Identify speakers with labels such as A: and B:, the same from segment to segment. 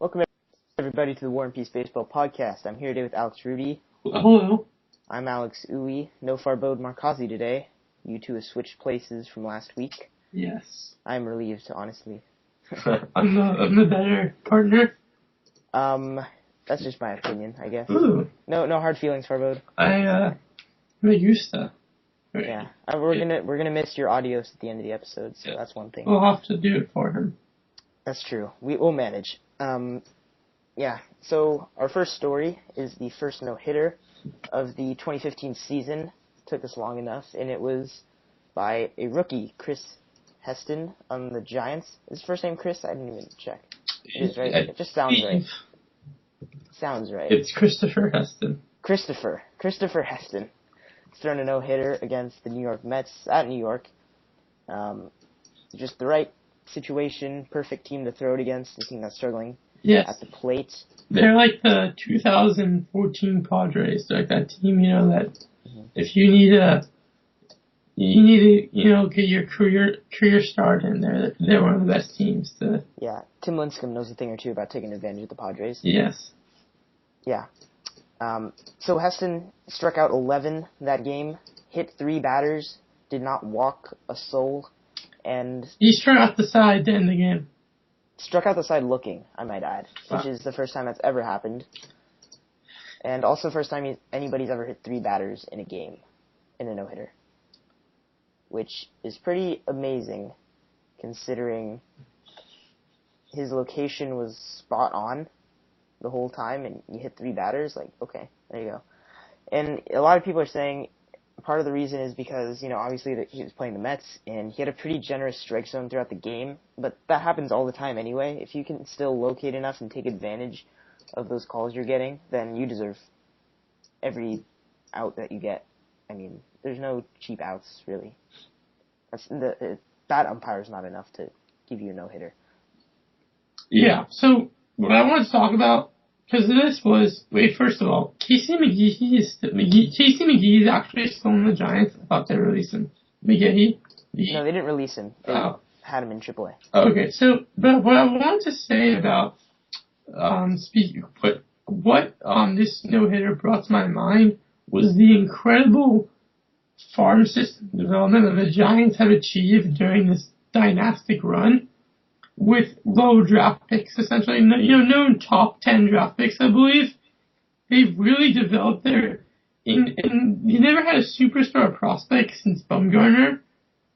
A: Welcome everybody to the War and Peace Baseball Podcast. I'm here today with Alex Rudy.
B: Hello.
A: I'm Alex Uwe. No Farbode Markazi today. You two have switched places from last week.
B: Yes.
A: I'm relieved, honestly.
B: I'm the better partner.
A: That's just my opinion, I guess.
B: Ooh.
A: No hard feelings, Farbode.
B: Me gusta.
A: Yeah. We're gonna miss your audios at the end of the episode, so that's one thing.
B: We'll have to do it for him.
A: That's true. We'll manage. Yeah. So our first story is the first no-hitter of the 2015 season. Took us long enough, and it was by a rookie, Chris Heston, on the Giants. Is his first name Chris? I didn't even check. It is, right? It just sounds right. Sounds right.
B: It's Christopher Heston.
A: Christopher Heston. He's thrown a no-hitter against the New York Mets at New York. Just the right situation, perfect team to throw it against, a team that's struggling at the plate.
B: They're like the 2014 Padres. They're like that team, that if you need to, get your career start in there. They're one of the best teams to.
A: Yeah, Tim Lincecum knows a thing or two about taking advantage of the Padres.
B: Yes.
A: Yeah. So Heston struck out 11 that game, hit 3 batters, did not walk a soul, and
B: he struck out the side to end the game.
A: Struck out the side looking, I might add, which is the first time that's ever happened. And also first time anybody's ever hit 3 batters in a game, in a no-hitter. Which is pretty amazing, considering his location was spot on the whole time, and you hit 3 batters, like, okay, there you go. And a lot of people are saying part of the reason is because, obviously that he was playing the Mets, and he had a pretty generous strike zone throughout the game, but that happens all the time anyway. If you can still locate enough and take advantage of those calls you're getting, then you deserve every out that you get. I mean, there's no cheap outs, really. That umpire is not enough to give you a no-hitter.
B: Yeah, so what I want to talk about, because this was, first of all, Casey McGehee is actually still in the Giants. I thought they released him. McGehee?
A: No, they didn't release him. They had him in AAA.
B: Okay, so, but what I wanted to say about, what this no-hitter brought to my mind was the incredible farm system development that the Giants have achieved during this dynastic run with low draft picks, essentially. No top 10 draft picks, I believe. They've really developed their... you never had a superstar prospect since Bumgarner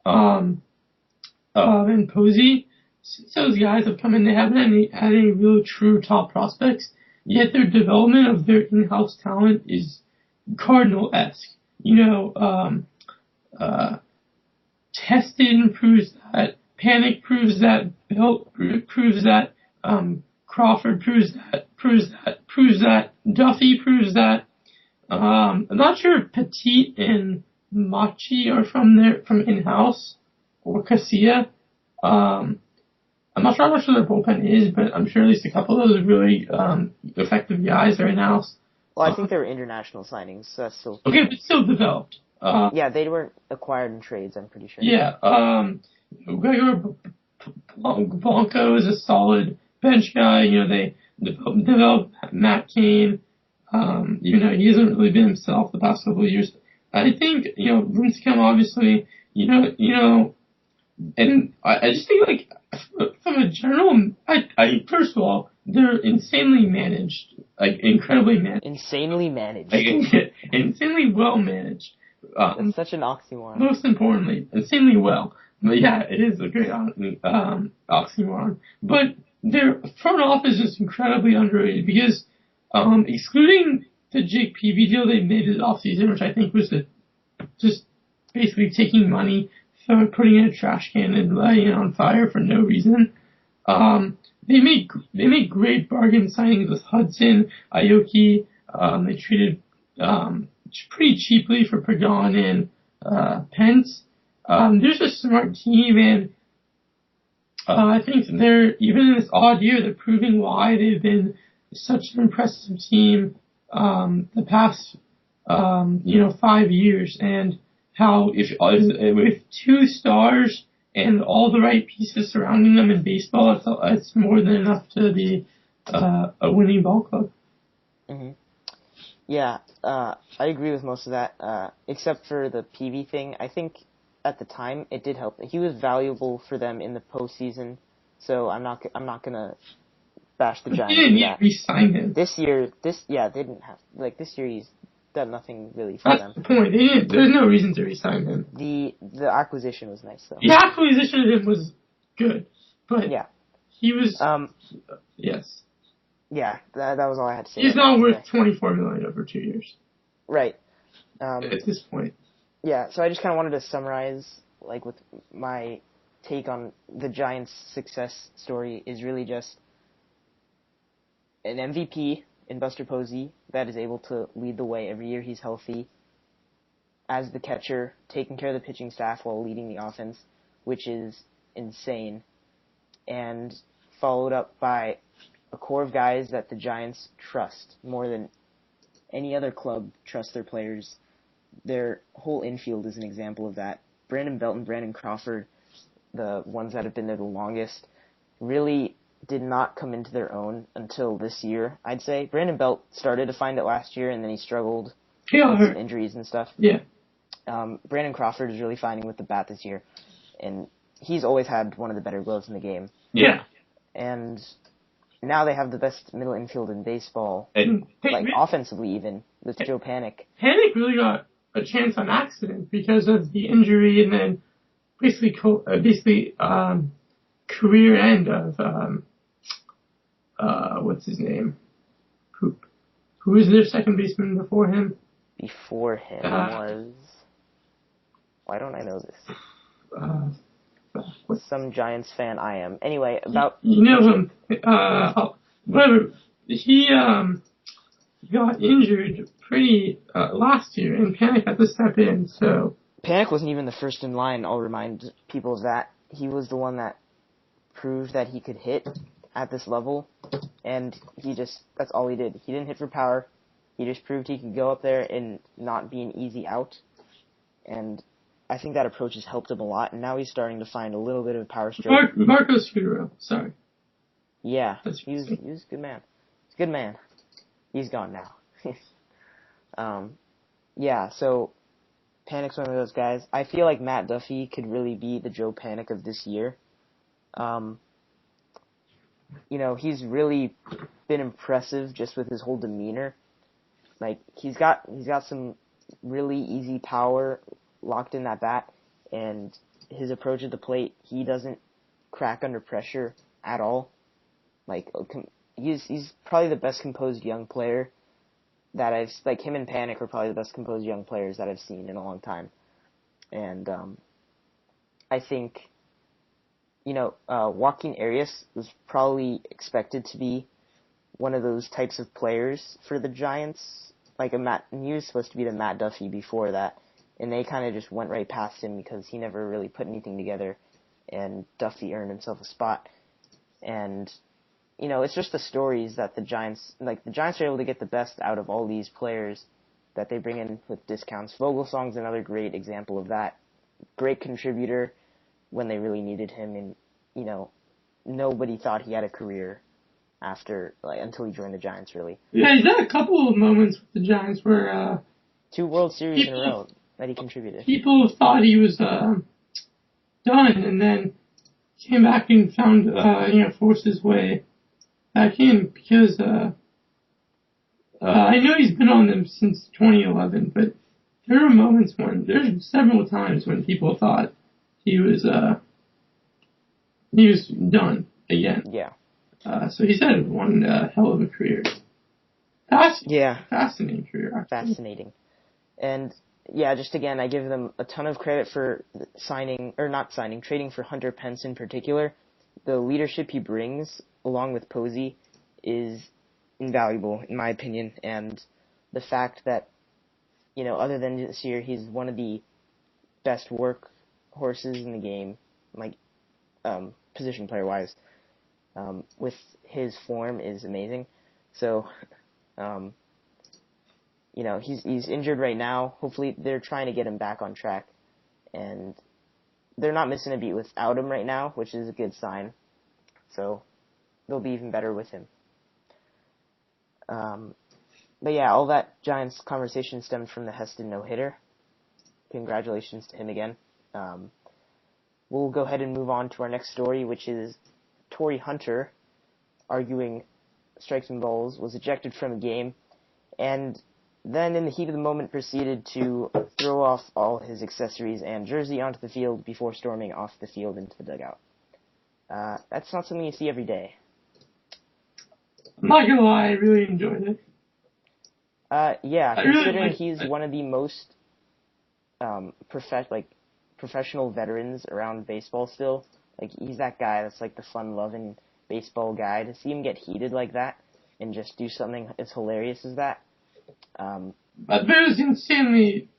B: and Posey. Since those guys have come in, they haven't had any real true top prospects, yet their development of their in-house talent is Cardinal-esque. Tested proves that, Panic proves that, Belt proves that, Crawford proves that, Duffy proves that. I'm not sure if Petit and Machi are from in-house, or Casilla. I'm not sure how much their bullpen is, but I'm sure at least a couple of those are really effective guys right now.
A: Well, I think they were international signings, so that's still...
B: Okay, but still developed.
A: Yeah, they weren't acquired in trades, I'm pretty sure.
B: Yeah, Gregor Blanco is a solid bench guy. They developed Matt Cain. He hasn't really been himself the past couple of years. I think, Lincecum obviously, and I just think, like, from a general, first of all, they're insanely managed, like, incredibly managed.
A: Insanely managed.
B: Like, insanely well managed.
A: That's such an oxymoron.
B: Most importantly, insanely well. But yeah, it is a great oxymoron. But their front office is incredibly underrated because, excluding the Jake Peavy deal they made this offseason, which I think was just basically taking money, putting it in a trash can and lighting it on fire for no reason. They made great bargain signings with Hudson, Aoki. They traded pretty cheaply for Pagan and Pence. They're just a smart team, and I think they're, even in this odd year, they're proving why they've been such an impressive team the past 5 years, and how with 2 stars and all the right pieces surrounding them in baseball, it's more than enough to be a winning ball club.
A: Mm-hmm. Yeah, I agree with most of that, except for the PV thing. I think at the time it did help. He was valuable for them in the postseason, so I'm not gonna bash the Giants for that.
B: Re-sign him.
A: This year, they didn't have this year he's done nothing really for
B: That's
A: them.
B: the point. There's no reason to re-sign him.
A: The acquisition was nice though.
B: The acquisition of him was good, but
A: yeah,
B: he was yes.
A: Yeah, that was all I had to say.
B: He's not worth $24 million over 2 years.
A: Right.
B: At this point.
A: Yeah, so I just kind of wanted to summarize, with my take on the Giants' success story is really just an MVP in Buster Posey that is able to lead the way every year he's healthy as the catcher, taking care of the pitching staff while leading the offense, which is insane, and followed up by a core of guys that the Giants trust more than any other club trusts their players. Their whole infield is an example of that. Brandon Belt and Brandon Crawford, the ones that have been there the longest, really did not come into their own until this year, I'd say. Brandon Belt started to find it last year, and then he struggled with some injuries and stuff.
B: Yeah.
A: Brandon Crawford is really finding with the bat this year, and he's always had one of the better gloves in the game.
B: Yeah.
A: And now they have the best middle infield in baseball,
B: and
A: offensively even, with Joe Panik.
B: Panik really got a chance on accident because of the injury, and then basically career end of what's his name? Who was their second baseman before him?
A: Before him was... Why don't I know this? Some Giants fan I am. Anyway, about...
B: You know him. Whatever. He got injured pretty last year, and Panik had to step in, so...
A: Panik wasn't even the first in line, I'll remind people of that. He was the one that proved that he could hit at this level, and that's all he did. He didn't hit for power. He just proved he could go up there and not be an easy out, and I think that approach has helped him a lot, and now he's starting to find a little bit of power stroke.
B: Marcos Figueroa, sorry.
A: Yeah, he was a good man. He's a good man. He's gone now. Yeah, so Panik's one of those guys. I feel like Matt Duffy could really be the Joe Panik of this year. He's really been impressive just with his whole demeanor. He's got some really easy power locked in that bat, and his approach at the plate, he doesn't crack under pressure at all. He's probably the best composed young player that him and Panik are probably the best composed young players that I've seen in a long time. And I think, Joaquin Arias was probably expected to be one of those types of players for the Giants. He was supposed to be the Matt Duffy before that, and they kind of just went right past him because he never really put anything together, and Duffy earned himself a spot. And, it's just the stories that the Giants are able to get the best out of all these players that they bring in with discounts. Vogelsong's another great example of that. Great contributor when they really needed him, and, nobody thought he had a career after, until he joined the Giants, really.
B: Yeah, he's had a couple of moments with the Giants where,
A: 2 World Series in a row that he contributed.
B: People thought he was, done, and then came back and found, forced his way back in, because, I know he's been on them since 2011, but there are there's several times when people thought he was done again.
A: Yeah.
B: So he's had one hell of a career. Fascinating career, actually.
A: Fascinating. And, yeah, just again, I give them a ton of credit for trading for Hunter Pence in particular. The leadership he brings, along with Posey, is invaluable, in my opinion. And the fact that, other than this year, he's one of the best work horses in the game, position player-wise, with his form is amazing. So, he's injured right now. Hopefully they're trying to get him back on track, and they're not missing a beat without him right now, which is a good sign. So they'll be even better with him. But yeah, all that Giants conversation stemmed from the Heston no-hitter. Congratulations to him again. We'll go ahead and move on to our next story, which is Torrey Hunter, arguing strikes and balls, was ejected from a game, and then in the heat of the moment proceeded to throw off all his accessories and jersey onto the field before storming off the field into the dugout. That's not something you see every day.
B: I'm not gonna lie, I really enjoyed it.
A: Yeah, considering he's one of the most professional veterans around baseball still. Like, he's that guy that's like the fun-loving baseball guy. To see him get heated like that and just do something as hilarious as that.
B: But it was insanely...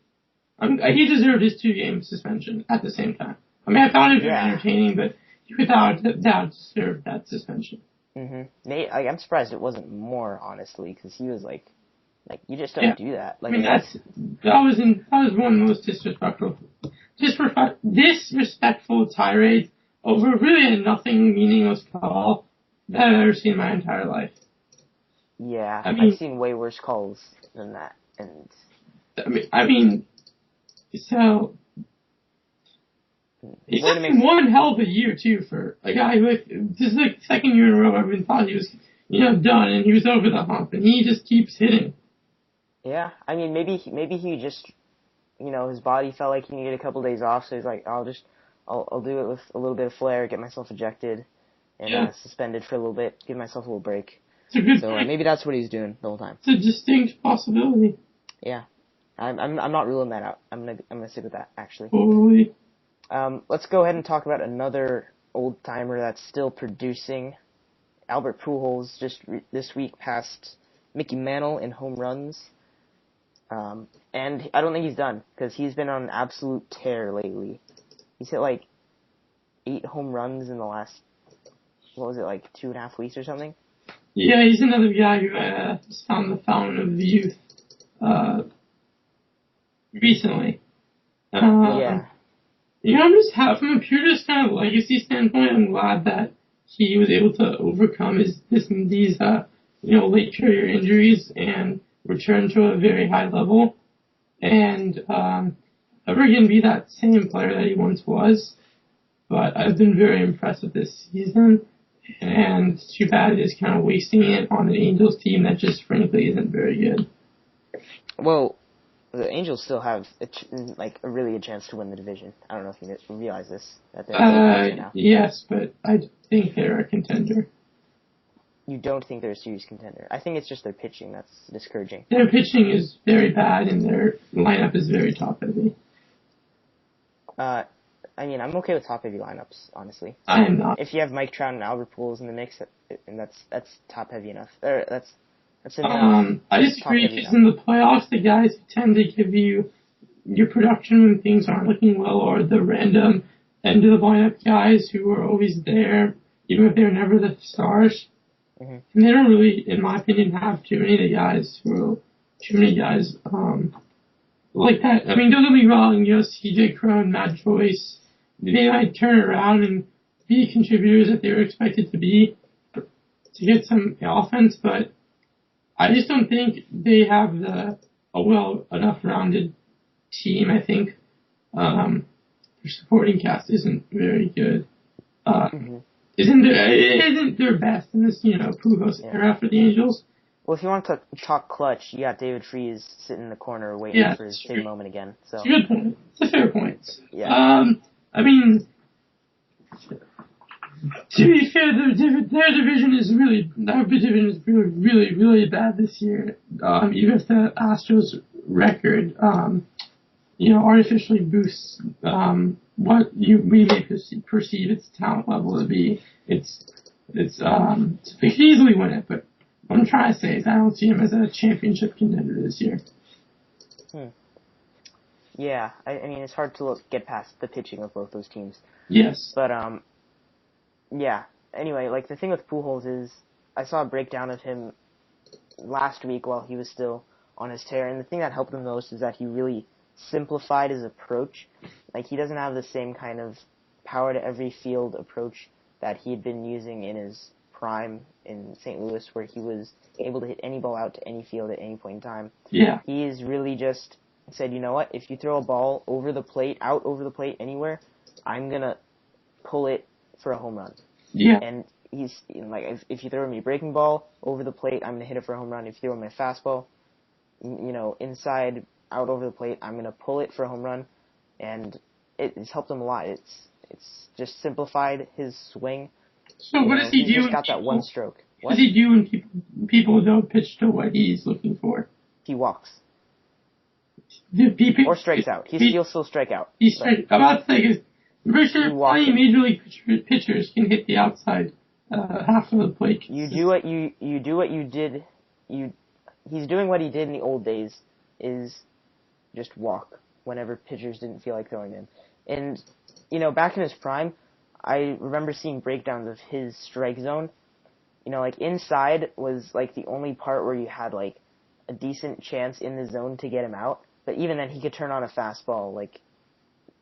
B: he deserved his 2-game suspension at the same time. I mean, I found it very entertaining, but he without doubt deserved that suspension.
A: Mm-hmm. I'm surprised it wasn't more, honestly, because he was like, you just don't do that. Like,
B: I mean, that was one of the most disrespectful tirades over really a nothing meaningless call that I've ever seen in my entire life.
A: Yeah, I've seen way worse calls than that, and
B: I mean, so he's having one hell of a year too for a guy who, this is like the second year in a row everyone thought he was, done and he was over the hump, and he just keeps hitting.
A: Yeah, I mean, maybe he just, his body felt like he needed a couple days off, so he's like, I'll do it with a little bit of flair, get myself ejected, and suspended for a little bit, give myself a little break.
B: It's a good point.
A: Maybe that's what he's doing the whole time.
B: It's a distinct possibility.
A: Yeah, I'm not ruling that out. I'm gonna stick with that, actually.
B: Totally.
A: Let's go ahead and talk about another old timer that's still producing. Albert Pujols just this week passed Mickey Mantle in home runs. And I don't think he's done, because he's been on an absolute tear lately. He's hit 8 home runs in the last, 2.5 weeks or something?
B: Yeah, he's another guy who has found the fountain of youth recently.
A: Yeah.
B: I'm just from a pure just kind of legacy standpoint, I'm glad that he was able to overcome these late career injuries and return to a very high level, and ever again be that same player that he once was. But I've been very impressed with this season, and it's too bad he's kind of wasting it on an Angels team that just frankly isn't very good. Well,
A: the Angels still have a really good chance to win the division. I don't know if you realize this. That they're now.
B: Yes, but I think they're a contender.
A: You don't think they're a serious contender? I think it's just their pitching that's discouraging.
B: Their pitching is very bad, and their lineup is very top-heavy.
A: I mean, I'm okay with top-heavy lineups, honestly.
B: I am not.
A: If you have Mike Trout and Albert Pujols in the mix, and that's top-heavy enough. That's enough.
B: I disagree, because in the playoffs, the guys who tend to give you your production when things aren't looking well are the random end-of-the-lineup guys who are always there, even if they're never the stars. Mm-hmm. And they don't really, in my opinion, have too many guys like that. I mean, don't get me wrong, CJ Cron, Matt Joyce, they might turn around and be contributors that they were expected to be to get some offense, but I just don't think they have a well enough rounded team. I think their supporting cast isn't very good. Isn't their best in this, Pujols era for the Angels.
A: Well, if you want to talk clutch, you got David Freese sitting in the corner waiting for his big moment again. So
B: it's a good point. It's a fair point.
A: Yeah.
B: I mean, to be fair, their division is really really, really bad this year. Even if the Astros record, artificially boosts what we may perceive its talent level to be, they could easily win it. But what I'm trying to say is I don't see them as a championship contender this year.
A: Yeah, I mean, it's hard to get past the pitching of both those teams.
B: Yes.
A: But, yeah. Anyway, the thing with Pujols is, I saw a breakdown of him last week while he was still on his tear, and the thing that helped him most is that he really simplified his approach. He doesn't have the same kind of power to every field approach that he had been using in his prime in St. Louis where he was able to hit any ball out to any field at any point in time.
B: Yeah.
A: He's really just said, you know what, if you throw a ball over the plate, out over the plate, anywhere, I'm going to pull it for a home run.
B: Yeah.
A: And he's like, if you throw me a breaking ball over the plate, I'm going to hit it for a home run. If you throw me a fastball, inside, out over the plate, I'm going to pull it for a home run. And it's helped him a lot. It's just simplified his swing.
B: So what does he do?
A: He's just got that one stroke.
B: What does he do when people don't pitch to what he's looking for?
A: He walks. Or strikes out. He'll still strike out.
B: I'm about to say, because I'm pretty sure plenty major league pitchers can hit the outside half of the plate.
A: You do what you did. He's doing what he did in the old days, is just walk whenever pitchers didn't feel like throwing him. And, back in his prime, I remember seeing breakdowns of his strike zone. Inside was, the only part where you had, a decent chance in the zone to get him out. But even then, he could turn on a fastball,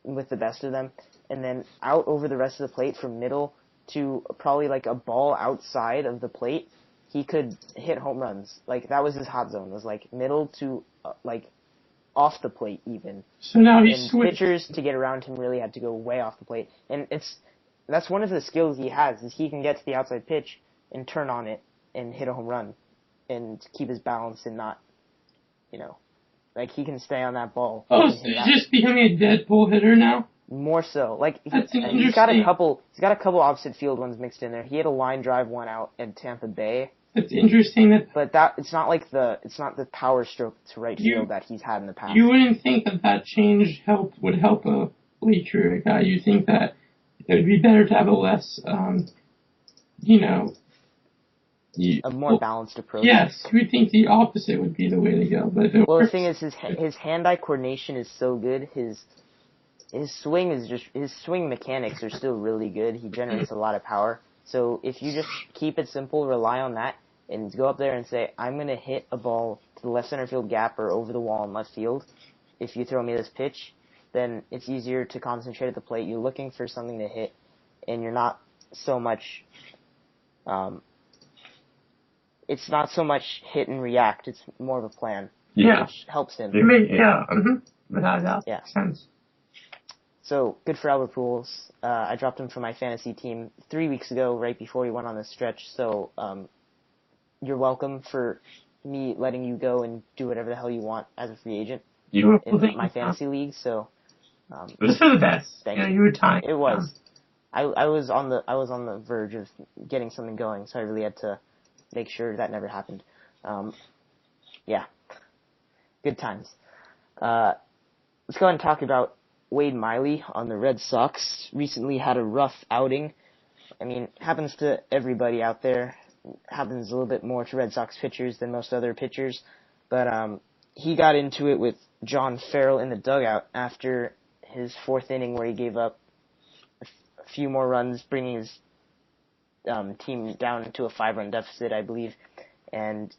A: with the best of them. And then out over the rest of the plate from middle to probably, a ball outside of the plate, he could hit home runs. That was his hot zone, was, middle to, off the plate even.
B: So now he's switched.
A: Pitchers to get around him really had to go way off the plate. And that's one of the skills he has, is he can get to the outside pitch and turn on it and hit a home run and keep his balance and not, he can stay on that ball.
B: Oh, so he's just becoming a dead pull hitter now?
A: More so.
B: He's got
A: a couple opposite field ones mixed in there. He had a line drive one out at Tampa Bay.
B: It's interesting
A: but it's not the power stroke to right field that he's had in the past.
B: You wouldn't think that change would help a late career guy. You think that it would be better to have a less, a
A: more balanced approach.
B: Yes, you would think the opposite would be the way to go. But
A: the thing is, his hand-eye coordination is so good. His swing mechanics are still really good. He generates a lot of power. So if you just keep it simple, rely on that, and go up there and say, I'm going to hit a ball to the left center field gap or over the wall in left field, if you throw me this pitch, then it's easier to concentrate at the plate. You're looking for something to hit, and you're not so much, it's not so much hit and react, it's more of a plan.
B: Yeah.
A: Which helps him.
B: Without doubt.
A: Yeah.
B: Sense.
A: So, good for Albert Pujols. I dropped him from my fantasy team 3 weeks ago, right before he went on this stretch. So, you're welcome for me letting you go and do whatever the hell you want as a free agent in my fantasy league. So,
B: it was for the best.
A: Thank you.
B: You were tight.
A: It was. I was on the verge of getting something going, so I really had to make sure that never happened. Yeah. Good times. Let's go ahead and talk about Wade Miley on the Red Sox. Recently had a rough outing. I mean, happens to everybody out there. Happens a little bit more to Red Sox pitchers than most other pitchers. But he got into it with John Farrell in the dugout after his fourth inning where he gave up a few more runs, bringing his team down to a 5-run deficit, I believe. And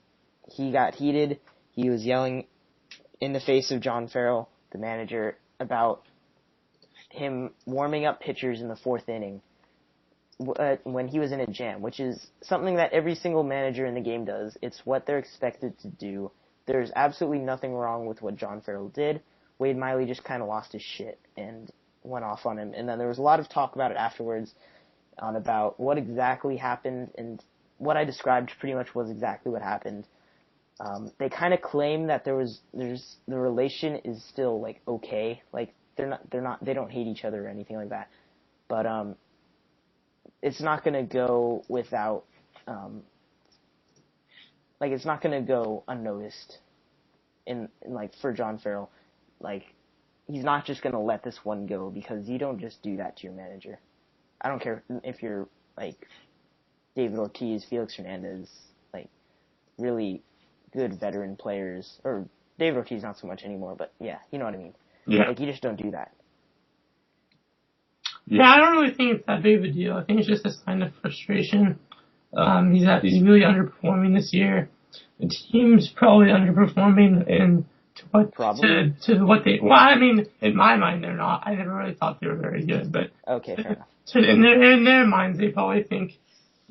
A: he got heated. He was yelling in the face of John Farrell, the manager, about him warming up pitchers in the fourth inning when he was in a jam, which is something that every single manager in the game does. It's what they're expected to do. There's absolutely nothing wrong with what John Farrell did. Wade Miley just kind of lost his shit and went off on him. And then there was a lot of talk about it afterwards on about what exactly happened, and what I described pretty much was exactly what happened. They kind of claim that the relation is still okay, they don't hate each other or anything like that, but it's not gonna go without it's not gonna go unnoticed in for John Farrell. He's not just gonna let this one go, because you don't just do that to your manager. I don't care if you're David Ortiz, Felix Hernandez, really good veteran players, or David Ortiz not so much anymore, but yeah, you know what I mean.
B: Yeah.
A: You just don't do that.
B: Yeah, I don't really think it's that big of a deal. I think it's just a sign of frustration. He's really underperforming this year. The team's probably underperforming to what they. Well, I mean, in my mind, they're not. I never really thought they were very good, but
A: okay, fair enough.
B: So in their minds, they probably think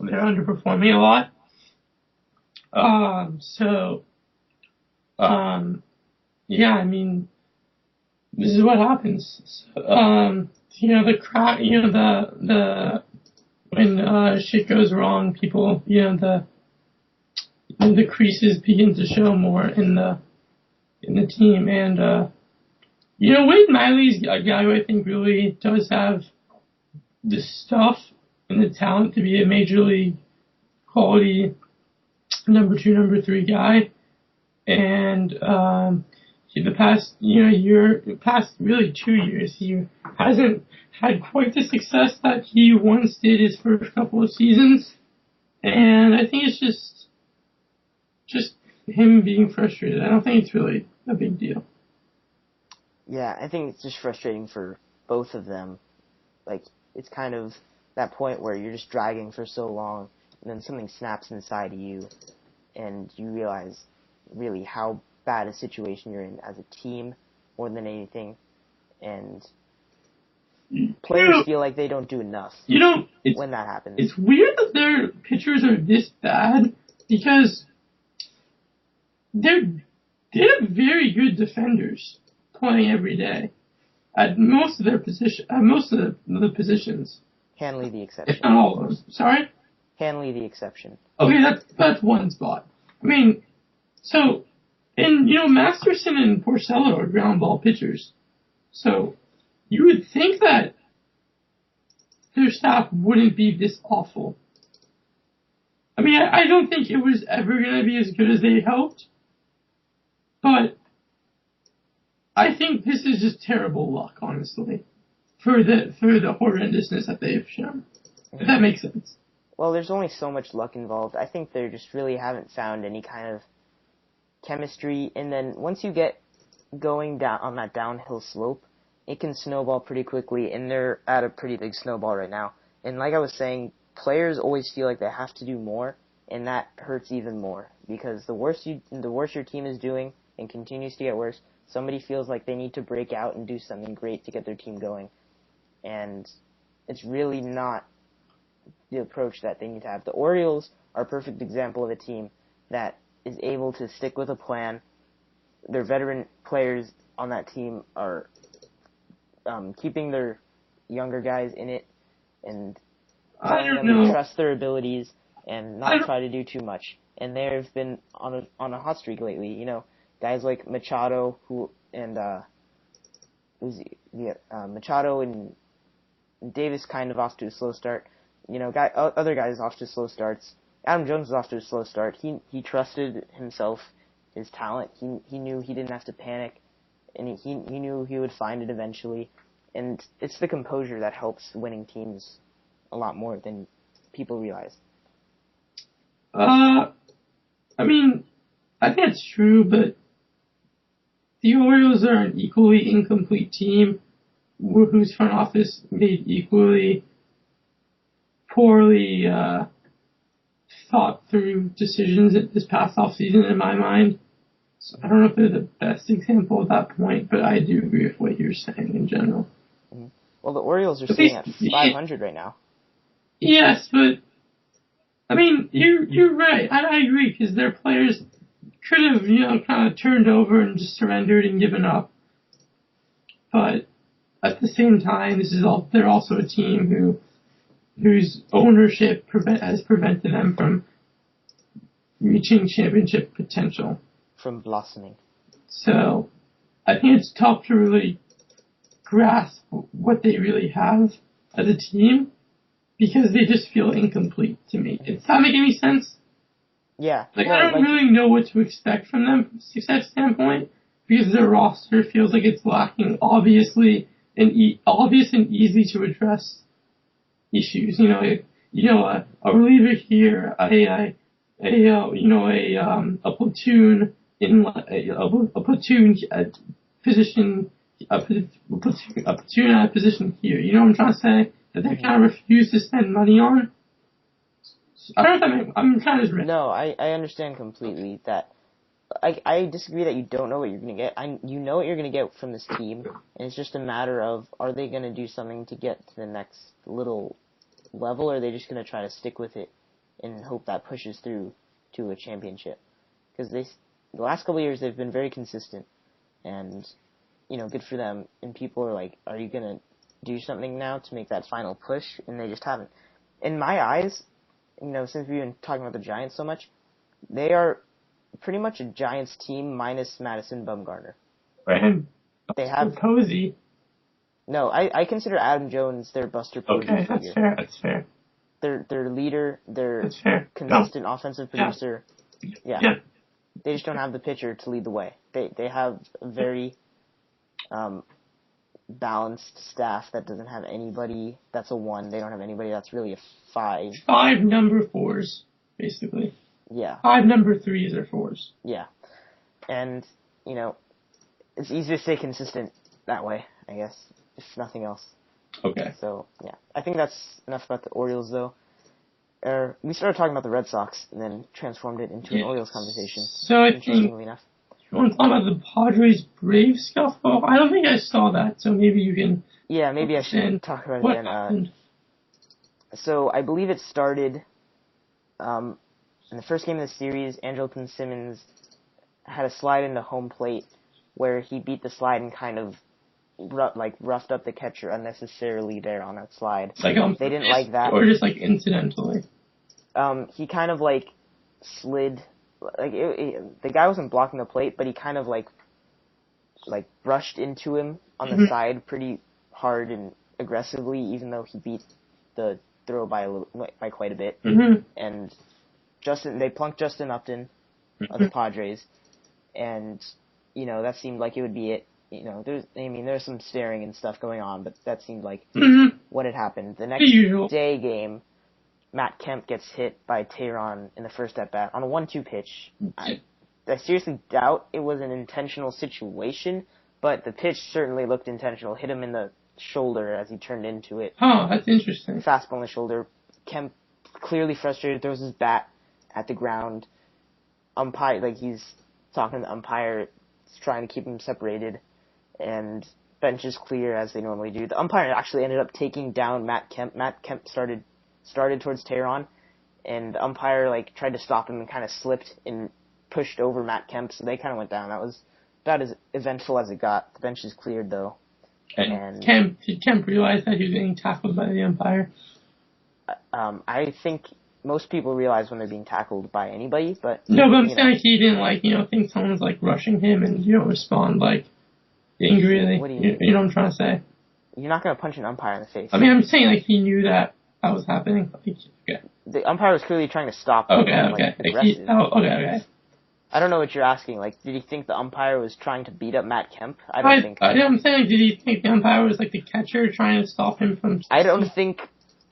B: they're underperforming a lot. Yeah, I mean, this is what happens. When shit goes wrong, people, the creases begin to show more in the team. And, Wade Miley's a guy who I think really does have the stuff and the talent to be a major league quality number 2, number 3 guy. And, the past, past really 2 years, he hasn't had quite the success that he once did his first couple of seasons. And I think it's just him being frustrated. I don't think it's really a big deal.
A: Yeah, I think it's just frustrating for both of them. Like, it's kind of that point where you're just dragging for so long, and then something snaps inside of you, and you realize really how bad a situation you're in as a team more than anything, and players feel like they don't do enough when that happens.
B: It's weird that their pitchers are this bad because they have very good defenders playing every day at most of their the positions.
A: Hanley the exception.
B: If not all of them. Sorry?
A: Hanley the exception.
B: Okay, that's one spot. I mean, so, and, Masterson and Porcello are ground ball pitchers. So, you would think that their staff wouldn't be this awful. I mean, I don't think it was ever going to be as good as they hoped. But I think this is just terrible luck, honestly, for the horrendousness that they've shown. If that makes sense.
A: Well, there's only so much luck involved. I think they just really haven't found any kind of chemistry, and then once you get going down on that downhill slope, it can snowball pretty quickly, and they're at a pretty big snowball right now. And like I was saying, players always feel like they have to do more, and that hurts even more, because the worse your team is doing and continues to get worse, somebody feels like they need to break out and do something great to get their team going. And it's really not the approach that they need to have. The Orioles are a perfect example of a team that is able to stick with a plan. Their veteran players on that team are keeping their younger guys in it and telling them to trust their abilities and not try to do too much. And they've been on a hot streak lately. Guys like Machado Machado and Davis kind of off to a slow start. Other guys off to slow starts. Adam Jones was off to a slow start. He trusted himself, his talent. He knew he didn't have to panic, and he knew he would find it eventually. And it's the composure that helps winning teams a lot more than people realize.
B: I mean, I think it's true, but the Orioles are an equally incomplete team whose front office made equally poorly thought through decisions this past offseason in my mind. So I don't know if they're the best example at that point, but I do agree with what you're saying in general.
A: Mm-hmm. Well, the Orioles are sitting at 500 right now.
B: Yes, but I mean, you're right. I agree, because their players could have, kind of turned over and just surrendered and given up. But at the same time, they're also a team whose ownership has prevented them from reaching championship potential.
A: From blossoming.
B: So, I think it's tough to really grasp what they really have as a team, because they just feel incomplete to me. Does that make any sense?
A: Yeah.
B: I don't really know what to expect from them from a success standpoint, because their roster feels like it's lacking obvious and easy to address issues. A reliever here, a platoon in a platoon position, a platoon at a position here. You know what I'm trying to say? That they kind of refuse to spend money on. I don't know if I'm kind of...
A: No, I understand completely that. I disagree that you don't know what you're going to get. You know what you're going to get from this team, and it's just a matter of, are they going to do something to get to the next little level, or are they just going to try to stick with it and hope that pushes through to a championship. Because the last couple of years they've been very consistent, and good for them. And people are like, are you gonna do something now to make that final push? And they just haven't. In my eyes, since we've been talking about the Giants so much, they are pretty much a Giants team minus Madison Bumgarner.
B: Right.
A: They have
B: Posey.
A: No, I consider Adam Jones their Buster Posey figure.
B: Okay, that's fair.
A: Their leader, their
B: That's fair.
A: consistent offensive producer.
B: Yeah.
A: They just don't have the pitcher to lead the way. They have a very balanced staff that doesn't have anybody that's a 1. They don't have anybody that's really a 5.
B: 5 number 4s, basically.
A: Yeah.
B: 5 number 3s or 4s.
A: Yeah. And, it's easy to stay consistent that way, I guess, if nothing else.
B: Okay.
A: So, yeah. I think that's enough about the Orioles, though. We started talking about the Red Sox and then transformed it into an Orioles conversation.
B: So I think,
A: enough.
B: you want to talk about the Padres-Braves scuffle? I don't think I saw that, so maybe you can...
A: Yeah, maybe I should talk about it
B: what
A: again.
B: Happened?
A: So I believe it started in the first game of the series. Andrelton Simmons had a slide into home plate where he beat the slide and kind of roughed up the catcher unnecessarily there on that slide.
B: Like
A: they didn't like that.
B: Or just incidentally.
A: He kind of slid. The guy wasn't blocking the plate, but he kind of brushed into him on the side pretty hard and aggressively, even though he beat the throw by quite a bit.
B: Mm-hmm.
A: And they plunked Justin Upton of the Padres, and that seemed like it would be it. There's some staring and stuff going on, but that seemed like what had happened. The next day game, Matt Kemp gets hit by Tehran in the first at-bat on a 1-2 pitch. I seriously doubt it was an intentional situation, but the pitch certainly looked intentional. Hit him in the shoulder as he turned into it.
B: Oh, that's interesting.
A: Fastball in the shoulder. Kemp, clearly frustrated, throws his bat at the ground. Umpire, he's talking to the umpire, trying to keep him separated, and bench is clear as they normally do. The umpire actually ended up taking down Matt Kemp. Matt Kemp started towards Tehran, and the umpire tried to stop him and kind of slipped and pushed over Matt Kemp, so they kind of went down. That was about as eventful as it got. The bench is cleared though. And
B: did Kemp realize that he was getting tackled by the umpire?
A: I think most people realize when they're being tackled by anybody, but
B: no, but I'm saying he didn't think someone's rushing him and respond angrily.
A: What do you mean?
B: You know what I'm trying to say?
A: You're not going to punch an umpire in the face.
B: I mean, I'm saying he knew that was happening. Okay.
A: The umpire was clearly trying to stop him.
B: Okay. Okay.
A: I don't know what you're asking. Did he think the umpire was trying to beat up Matt Kemp? I don't think.
B: I'm saying, did he think the umpire was the catcher trying to stop him from...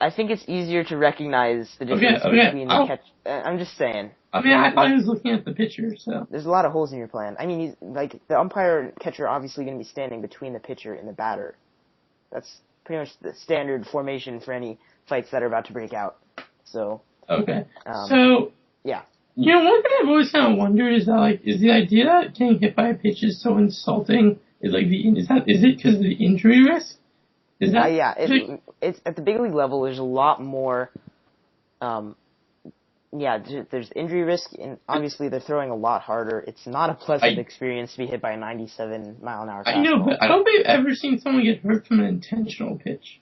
A: I think it's easier to recognize the difference between the catch... I'm just saying.
B: I mean, I thought he was looking at the pitcher, so...
A: There's a lot of holes in your plan. I mean, the umpire and catcher are obviously going to be standing between the pitcher and the batter. That's pretty much the standard formation for any fights that are about to break out. So...
B: Okay.
A: Yeah.
B: One thing I've always kind of wondered is that, is the idea that getting hit by a pitch is so insulting, is it because of the injury risk? Is that...
A: yeah, it's at the big league level, there's a lot more, there's injury risk, and obviously they're throwing a lot harder. It's not a pleasant experience to be hit by a 97-mile-an-hour fastball.
B: I know, but I don't think I've ever seen someone get hurt from an intentional pitch.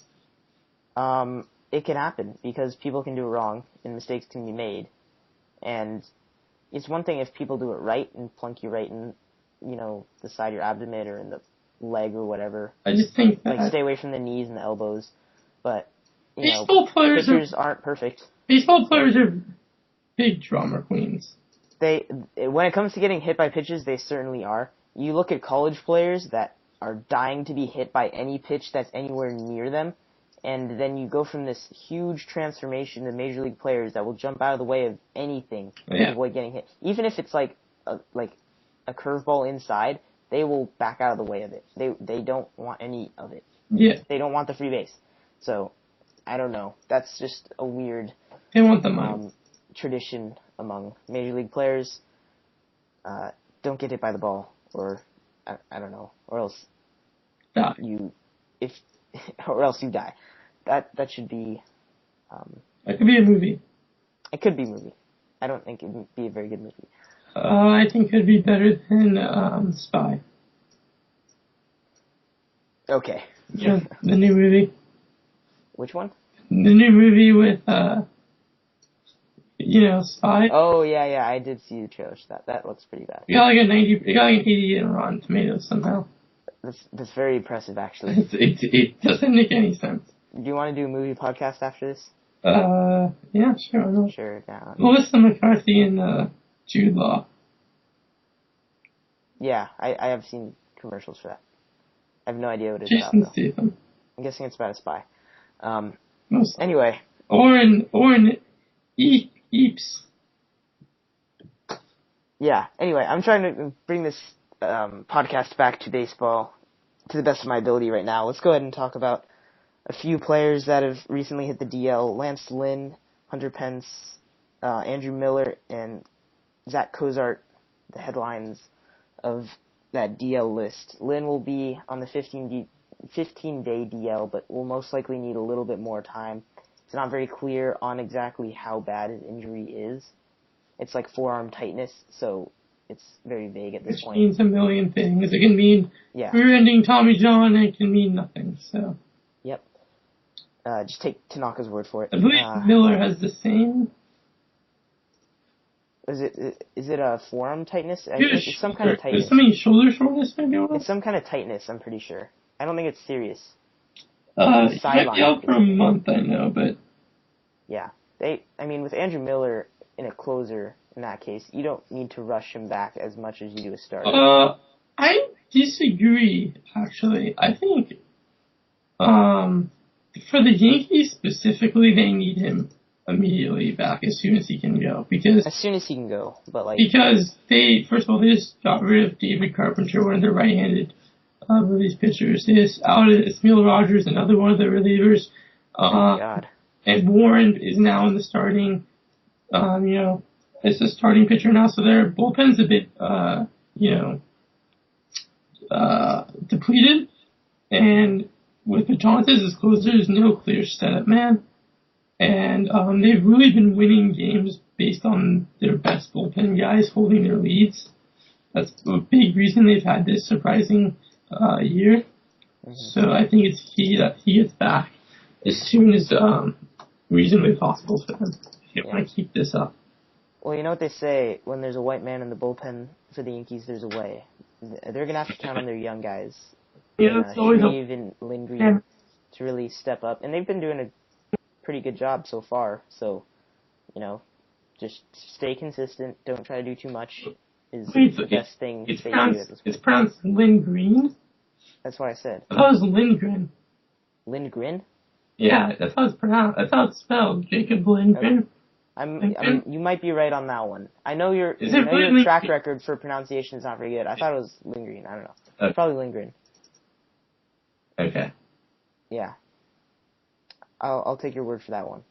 A: It can happen, because people can do it wrong, and mistakes can be made. And it's one thing if people do it right and plunk you right in, the side of your abdomen or in the leg or whatever.
B: I just think that...
A: stay away from the knees and the elbows. But,
B: pitchers
A: aren't perfect.
B: Baseball players are big drama queens.
A: When it comes to getting hit by pitches, they certainly are. You look at college players that are dying to be hit by any pitch that's anywhere near them, and then you go from this huge transformation to major league players that will jump out of the way of anything to avoid getting hit. Even if it's a curveball inside, they will back out of the way of it. They don't want any of it.
B: Yeah.
A: They don't want the free base. So, I don't know. That's just a weird
B: they want the money.
A: Tradition among major league players. Don't get hit by the ball, or I don't know, or else
B: die.
A: Or else you die. That should be.
B: That could be a movie.
A: It could be movie. I don't think it would be a very good movie.
B: I think it'd be better than Spy.
A: Okay.
B: Yeah, the new movie.
A: Which one?
B: The new movie with Spy.
A: Oh yeah, I did see the trailer for that. That looks pretty bad.
B: It got like an 80 in Rotten Tomatoes somehow.
A: That's very impressive, actually.
B: It doesn't make any sense.
A: Do you want to do a movie podcast after this?
B: Yeah, sure.
A: Sure, down.
B: Melissa McCarthy and Jude Law.
A: Yeah, I have seen commercials for that. I have no idea what it's
B: Jason
A: about,
B: Statham.
A: I'm guessing it's about a spy.
B: Mostly.
A: Anyway.
B: Or an Eeps.
A: Yeah, anyway, I'm trying to bring this podcast back to baseball to the best of my ability right now. Let's go ahead and talk about a few players that have recently hit the DL. Lance Lynn, Hunter Pence, Andrew Miller, and Zach Cozart, the headlines of that DL list. Lynn will be on the 15-day DL, but will most likely need a little bit more time. It's not very clear on exactly how bad his injury is. It's like forearm tightness, so it's very vague at this point.
B: Which means a million things. It can mean rear-ending Tommy John, and it can mean nothing, so.
A: Yep. Just take Tanaka's word for it.
B: I believe Miller has the same.
A: Is it a forearm tightness? It's some kind of tightness.
B: Is something shoulder soreness maybe?
A: It's some kind of tightness, I'm pretty sure. I don't think it's serious.
B: He might be out for a month, I know, but.
A: Yeah. With Andrew Miller in a closer, in that case, you don't need to rush him back as much as you do a starter.
B: I disagree, actually. I think, for the Yankees specifically, they need him immediately back as soon as he can go, because
A: as soon as he can go,
B: because they just got rid of David Carpenter, one of their right-handed relief pitchers. They just outed Emil Rogers, another one of their relievers.
A: God.
B: And Warren is now in the starting, as a starting pitcher now, so their bullpen's a bit, depleted. And with Patantes as closer, there's no clear setup man. And they've really been winning games based on their best bullpen guys holding their leads. That's a big reason they've had this surprising year. Mm-hmm. So I think it's key that he gets back as soon as reasonably possible for them if you want to keep this up.
A: Well, you know what they say, when there's a white man in the bullpen for the Yankees, there's a way. They're going to have to count on their young guys.
B: Yeah, it's always
A: even Lynn Green to really step up. And they've been doing a pretty good job so far. So, just stay consistent. Don't try to do too much is the best thing they do at this point.
B: It's pronounced Lynn Green?
A: That's what I said.
B: I thought it was Lindgren.
A: Lindgren?
B: Yeah, that's how it's pronounced. That's how it's spelled. Jacob Lindgren.
A: Okay. You might be right on that one. I know your track record for pronunciation is not very good. I thought it was Lindgren. I don't know. It's probably Lindgren.
B: Okay.
A: Yeah. I'll take your word for that one.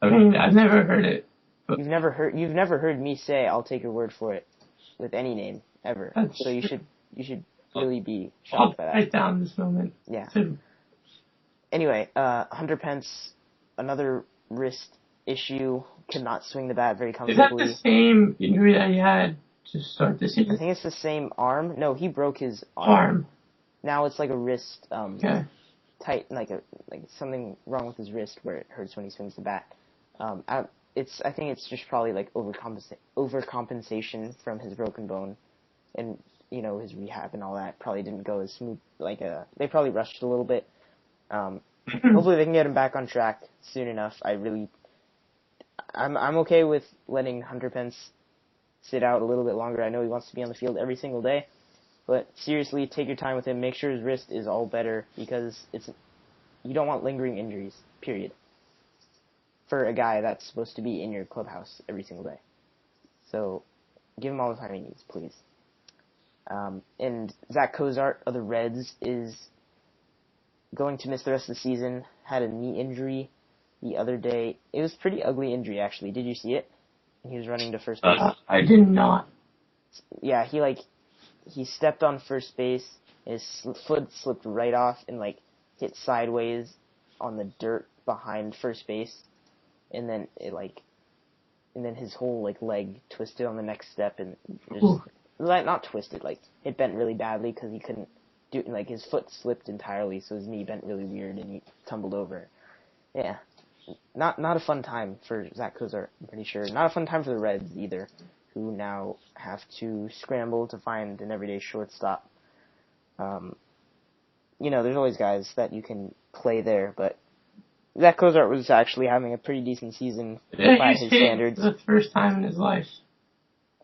B: Okay, I've never heard it.
A: You've never heard me say I'll take your word for it with any name ever. So you should really be shocked by that.
B: I'll write down this moment.
A: Yeah. Anyway, Hunter Pence, another wrist issue, cannot swing the bat very comfortably.
B: Is that the same injury that he had to start this season?
A: I think it's the same arm. No, he broke his
B: arm.
A: Now it's like a wrist, tight, like something wrong with his wrist where it hurts when he swings the bat. I think it's just probably like overcompensation from his broken bone, and his rehab and all that probably didn't go as smooth. They probably rushed a little bit. Hopefully they can get him back on track soon enough. I'm okay with letting Hunter Pence sit out a little bit longer. I know he wants to be on the field every single day, but seriously, take your time with him. Make sure his wrist is all better, because you don't want lingering injuries, period, for a guy that's supposed to be in your clubhouse every single day. So give him all the time he needs, please. And Zach Cozart of the Reds is going to miss the rest of the season. Had a knee injury the other day. It was a pretty ugly injury, actually. Did you see it? He was running to first base.
B: I did not.
A: Yeah, he stepped on first base, his foot slipped right off and hit sideways on the dirt behind first base, and then it and then his whole like leg twisted on the next step, and
B: Ooh.
A: like not twisted, like it bent really badly because he couldn't do like his foot slipped entirely, so his knee bent really weird and he tumbled over. Yeah, not a fun time for Zach Cozart, I'm pretty sure. Not a fun time for the Reds either, who now have to scramble to find an everyday shortstop. You know, there's always guys that you can play there, but Zach Cozart was actually having a pretty decent season by his standards.
B: The first time in his life.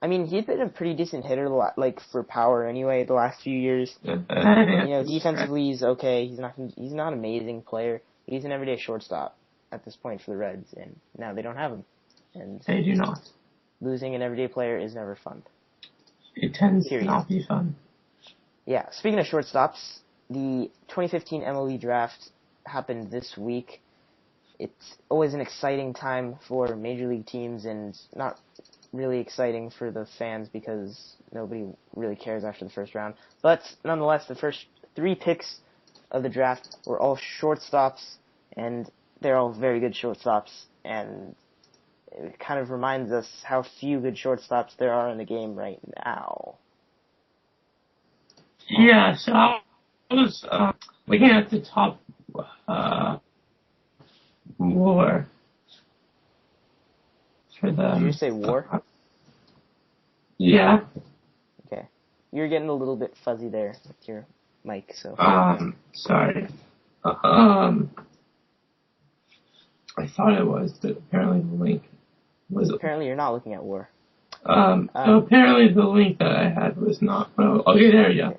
A: I mean, he'd been a pretty decent hitter, like for power anyway, the last few years. You know, defensively he's okay. He's not an amazing player, but he's an everyday shortstop at this point for the Reds, and now they don't have him. And
B: they do not.
A: Losing an everyday player is never fun.
B: It tends to not be fun.
A: Yeah. Speaking of shortstops, the 2015 MLB draft happened this week. It's always an exciting time for major league teams, and not really exciting for the fans because nobody really cares after the first round. But nonetheless, the first 3 picks of the draft were all shortstops, and they're all very good shortstops, and it kind of reminds us how few good shortstops there are in the game right now.
B: Yeah, so I was looking at the top WAR for the.
A: Did you say WAR?
B: Yeah.
A: Okay. You're getting a little bit fuzzy there with your mic, so.
B: Sorry. I thought it was, but apparently the link was.
A: Apparently you're not looking at WAR.
B: So apparently the link that I had was not. Oh, okay, there you go.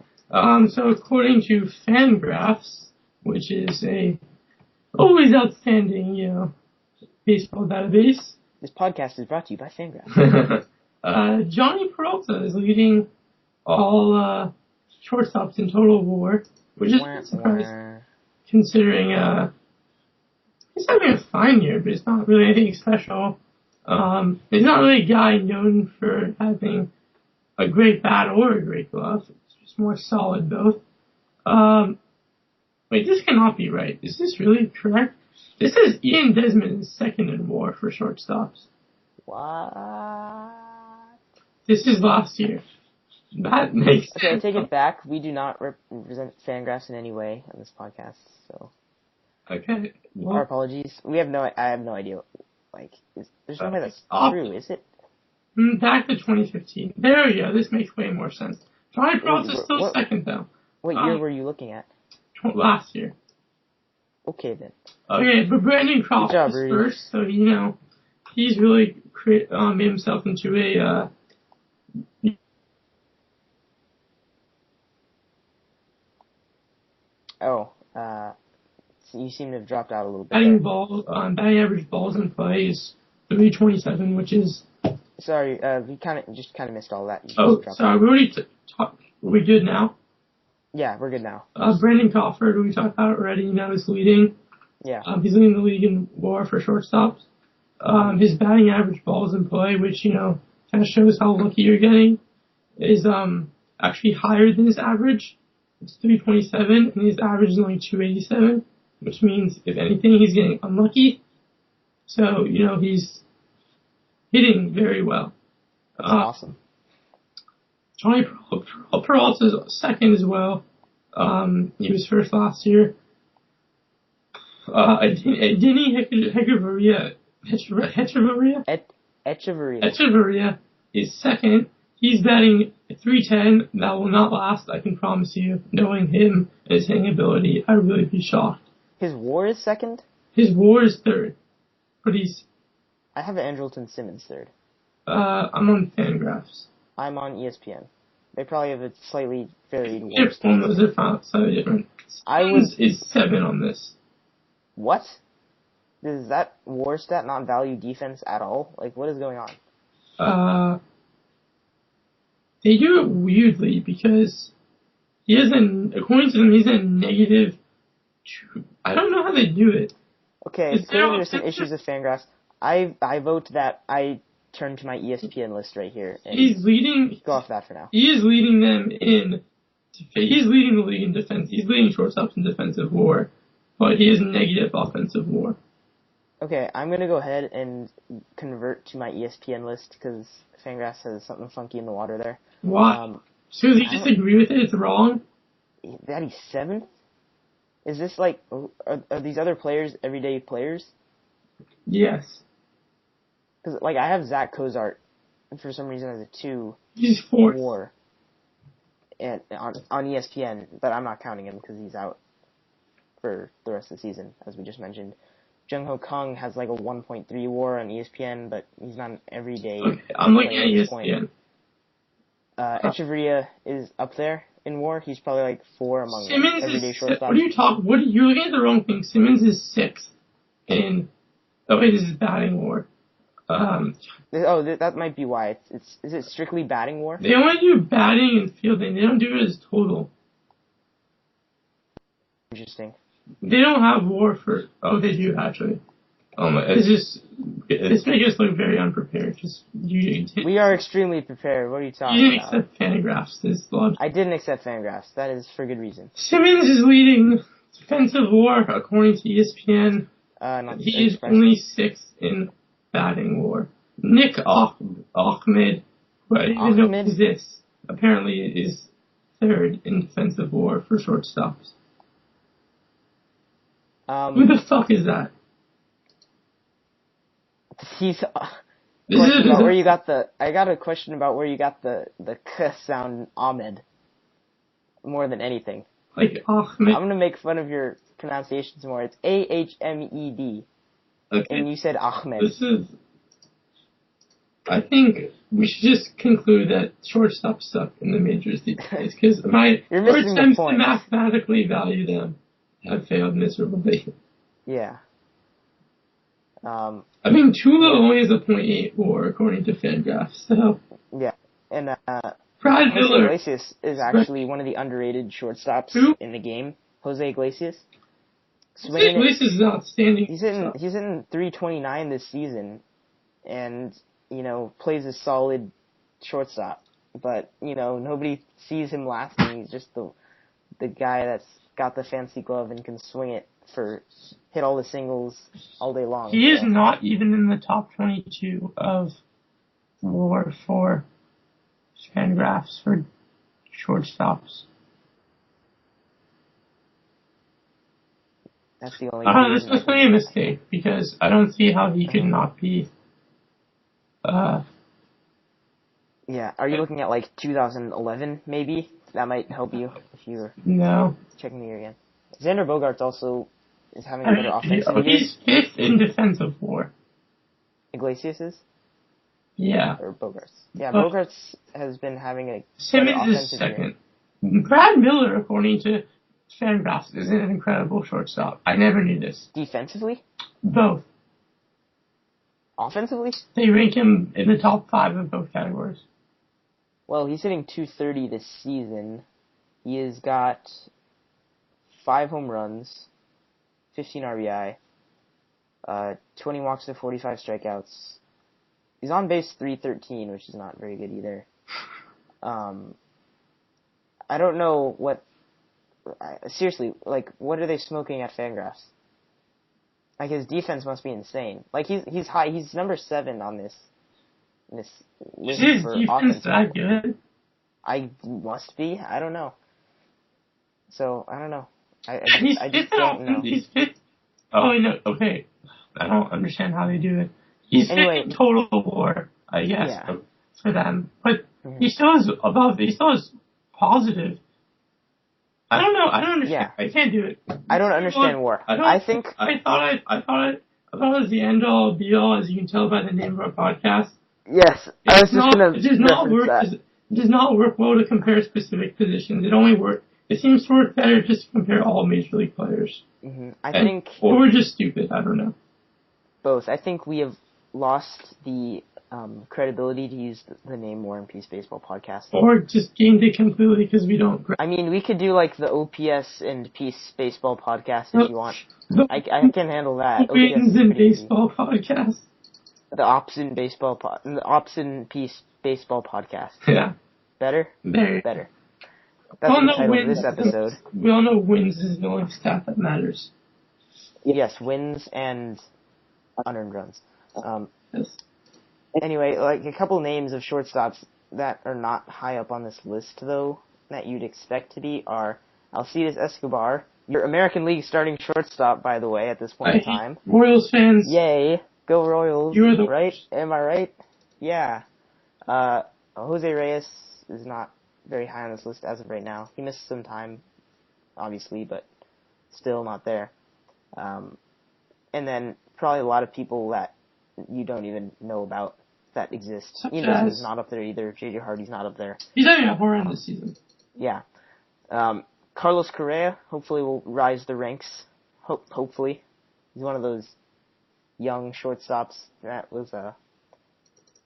B: So according to Fangraphs, which is a always outstanding, baseball database.
A: This podcast is brought to you by Fangraphs.
B: Johnny Peralta is leading all shortstops in total WAR, which is a surprise considering he's having a fine year, but it's not really anything special. He's not really a guy known for having a great bat or a great glove. It's just more solid both. Wait, this cannot be right. Is this really correct? This is Ian Desmond is second in WAR for shortstops.
A: What?
B: This is last year. That makes sense.
A: Okay, I take it back. We do not represent Fangraphs in any way on this podcast, so.
B: Okay. Well,
A: our apologies. I have no idea. Like, there's no way that's true, is it?
B: Back to 2015. There we go. This makes way more sense. Johnny Peralta's still second, though.
A: What year were you looking at?
B: Last year.
A: Okay, then.
B: Okay, but Brandon Crawford is first, so, he's really made himself into a,
A: you seem to have dropped out a little bit.
B: Batting average balls in play is 327, which is...
A: Sorry, we kind of missed all that.
B: Sorry, we already talked. Are we good now?
A: Yeah, we're good now.
B: Brandon Crawford, we talked about already, is leading.
A: Yeah.
B: He's leading the league in WAR for shortstops. His batting average balls in play, which, kind of shows how lucky you're getting, is actually higher than his average. It's 327, and his average is only 287, which means, if anything, he's getting unlucky. So, he's hitting very well.
A: That's awesome.
B: Johnny Peralta's second as well. He was first last year. Denny Echeverria is second. He's batting 310. That will not last, I can promise you. Knowing him and his hitting ability, I'd really be shocked.
A: His WAR is second?
B: His WAR is third. But
A: I have Andrelton Simmons third.
B: I'm on Fangraphs.
A: I'm on ESPN. They probably have a slightly varied WAR.
B: Those are slightly different. Simmons is 7 on this.
A: What? Does that WAR stat not value defense at all? Like, what is going on?
B: They do it weirdly because according to them, he's a negative 2. I don't know how they do it.
A: Okay, clearly there's some issues with Fangraphs. I vote that I turn to my ESPN list right here. And
B: he's leading.
A: Go off that for now.
B: He is leading them in. He's leading the league in defense. He's leading shortstops in defensive WAR, but he is negative offensive WAR.
A: Okay, I'm gonna go ahead and convert to my ESPN list because Fangraphs has something funky in the water there.
B: What? So you disagree with it? It's wrong?
A: That he's 7th? Is this like, are these other players everyday players?
B: Yes.
A: Because, like, I have Zach Cozart, for some reason, as a 2
B: He's 4th.
A: WAR and, on ESPN, but I'm not counting him because he's out for the rest of the season, as we just mentioned. Jung-Ho Kang has like a 1.3 WAR on ESPN, but he's not an everyday
B: Okay, I'm looking at
A: ESPN. Echeverria is up there in WAR. He's probably like 4 among everyday shortstops.
B: What are you talking? You're looking at the wrong thing. Simmons is 6th in. Oh wait, this is batting WAR.
A: That might be why. Is it strictly batting WAR?
B: They only do batting and fielding. They don't do it as total.
A: Interesting.
B: They don't have WAR for. Oh, they do actually. Oh my! This makes us look very unprepared.
A: We are extremely prepared. What are you talking about?
B: You didn't accept Fangraphs this logic.
A: I didn't accept Fangraphs. That is for good reason.
B: Simmons is leading defensive WAR according to ESPN. He is only 6th in batting WAR. Nick Ahmed, who I didn't even know exists, apparently is 3rd in defensive WAR for shortstops. Who the fuck is that?
A: He's. Where you got the? I got a question about where you got the k sound Ahmed. More than anything.
B: Like Ahmed.
A: I'm gonna make fun of your pronunciations more. It's Ahmed. Okay. And you said Ahmed.
B: I think we should just conclude that shortstops suck in the majors these days because my attempts to mathematically value them have failed miserably.
A: Yeah.
B: I mean, Tula only has a .8 WAR according to Fangraphs, so.
A: Yeah, and
B: Brad Miller
A: Iglesias is actually one of the underrated shortstops in the game. Jose Iglesias.
B: Jose Iglesias is outstanding.
A: He's hitting 329 this season, and plays a solid shortstop. But nobody sees him lasting. He's just the guy that's got the fancy glove and can swing it hit all the singles all day long.
B: He is not even in the top 22 of WAR for Fangraphs for shortstops.
A: That's the only.
B: This must be a mistake because I don't see how he could not be.
A: Yeah, are you looking at like 2011 maybe? That might help you if you're checking the year again. Xander Bogaerts also is having a better offensive year.
B: He's 5th in defensive WAR.
A: Iglesias is?
B: Yeah.
A: Or Bogaerts. Yeah, Bogaerts has been having a
B: Simmons is 2nd. Brad Miller, according to Fangraphs, is an incredible shortstop. I never knew this.
A: Defensively?
B: Both.
A: Offensively?
B: They rank him in the top 5 of both categories.
A: Well, he's hitting .230 this season. He has got 5 home runs, 15 RBI, 20 walks to 45 strikeouts. He's on base .313, which is not very good either. I don't know seriously, like, what are they smoking at Fangraphs? Like, his defense must be insane. Like, he's high. He's number 7 on this list for offense. Is that good? I must be. I don't know. So, I don't know. I just don't know.
B: He's 5th. Oh, no. Okay. I don't understand how they do it. He's 5th in total WAR, I guess, for them. But he still is positive. I don't know. I don't understand. Yeah. I can't do it.
A: I don't understand WAR.
B: I thought it was the end all be all, as you can tell by the name of our podcast.
A: Yes, I was just gonna.
B: It does not work well to compare specific positions. It seems to work better just to compare all major league players.
A: Mm-hmm.
B: Or we're just stupid. I don't know.
A: Both. I think we have lost the credibility to use the name War and Peace Baseball Podcast.
B: Or just gained it completely because we don't.
A: I mean, we could do like the OPS and Peace Baseball Podcast if you want. I can handle that.
B: Wins and Baseball Podcast.
A: The Ops and Peace Baseball Podcast.
B: Yeah.
A: Better?
B: Better.
A: That's the title of this episode.
B: We all know wins is the only stat that matters.
A: Yes, wins and unearned runs.
B: Yes.
A: Anyway, like a couple names of shortstops that are not high up on this list, though, that you'd expect to be are Alcides Escobar, your American League starting shortstop, by the way, at this point in time.
B: Royals fans.
A: Yay. Go Royals.
B: You're the
A: right? Am I right? Yeah. Jose Reyes is not very high on this list as of right now. He missed some time, obviously, but still not there. And then probably a lot of people that you don't even know about that exist. Ian is not up there either. J.J. Hardy's not up there.
B: He's having a horror this season.
A: Yeah. Carlos Correa hopefully will rise the ranks. Hopefully. He's one of those young shortstops that was